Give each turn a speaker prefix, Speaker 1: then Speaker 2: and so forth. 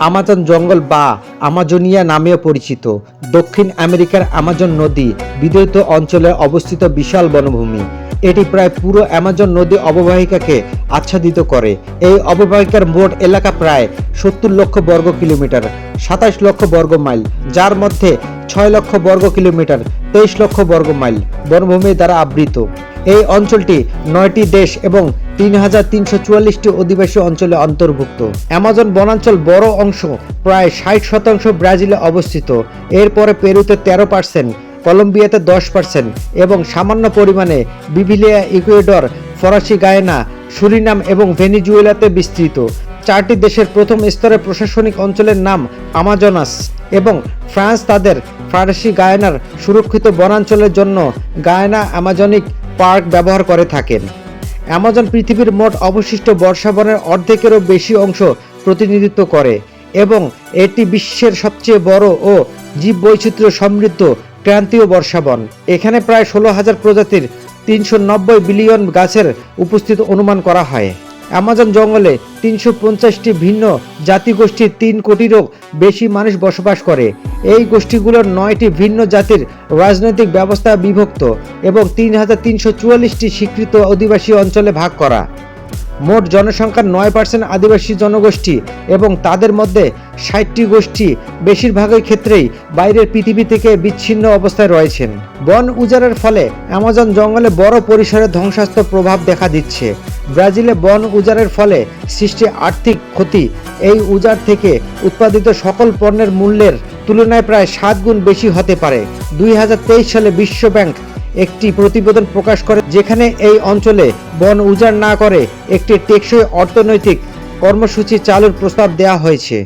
Speaker 1: Amazon জঙ্গল বা Amazonia নামেও পরিচিত দক্ষিণ আমেরিকার আমাজন নদী বিধৌত অঞ্চলে অবস্থিত বিশাল বনভূমি। এটি প্রায় পুরো অ্যামাজন নদী অববাহিকাকে আচ্ছাদিত করে। এই অববাহিকার মোট এলাকা প্রায় 70 লক্ষ বর্গ কিলোমিটার, 27 লক্ষ বর্গ মাইল, যার মধ্যে 6 লক্ষ বর্গ কিলোমিটার, 23 লক্ষ বর্গ মাইল বনভূমি দ্বারা আবৃত। এই অঞ্চলটি 9টি দেশ এবং 3344টি অধিবাসী অঞ্চলে অন্তর্ভুক্ত। অ্যামাজন বনাঞ্চল বড় অংশ প্রায় 60% ব্রাজিলে অবস্থিত। এরপরে পেরুতে 13%, কলম্বিয়াতে 10% এবং সামান্য পরিমাণে বিভিলিয়া, ইকুয়েডর, ফরাসি গায়ানা, সুরিনাম এবং ভেনিজুয়েলাতে বিস্তৃত। 4টি দেশের প্রথম স্তরের প্রশাসনিক অঞ্চলের নাম আমাজনাস এবং ফ্রান্স তাদের ফরাসি গায়ানার সুরক্ষিত বনাঞ্চলের জন্য গায়ানা আমাজনিক পার্ক ব্যবহার করে থাকেন। অ্যামাজন পৃথিবীর মোট অবশিষ্ট বর্ষাবনের অর্ধেকেরও বেশি অংশ প্রতিনিধিত্ব করে এবং এটি বিশ্বের সবচেয়ে বড় ও জীববৈচিত্র্য সমৃদ্ধ ক্রান্তীয় বর্ষাবন। এখানে প্রায় 16,000 প্রজাতির 390 বিলিয়ন গাছের উপস্থিতি অনুমান করা হয়। অ্যামাজন জঙ্গলে 350টি ভিন্ন জাতিগোষ্ঠীর 3 কোটিরও বেশি মানুষ বসবাস করে। এই গোষ্ঠীগুলোর 9টি ভিন্ন জাতির রাজনৈতিক ব্যবস্থা বিভক্ত এবং 3344টি স্বীকৃত অধিবাসী অঞ্চলে ভাগ করা। মোট জনসংখ্যার 9% আদিবাসী জনগোষ্ঠী এবং তাদের মধ্যে 60টি গোষ্ঠী বেশিরভাগই ক্ষেত্রেই বাইরের পৃথিবী থেকে বিচ্ছিন্ন অবস্থায় রয়েছেন। বন উজাড়ের ফলে অ্যামাজন জঙ্গলে বড় পরিসরে ধ্বংসাত্মক প্রভাব দেখা দিচ্ছে। ব্রাজিলে বন উজাড়ের ফলে সৃষ্টি আর্থিক ক্ষতি এই উজাড় থেকে উৎপাদিত সকল পণ্যের মূল্যের তুলনায় প্রায় 7 গুণ বেশি হতে পারে। 2023 সালে বিশ্ব ব্যাংক একটি প্রতিবেদন প্রকাশ করে যেখানে এই অঞ্চলে বন উজাড় না করে একটি টেকসই অর্থনৈতিক কর্মসূচি চালুর প্রস্তাব দেওয়া হয়েছে।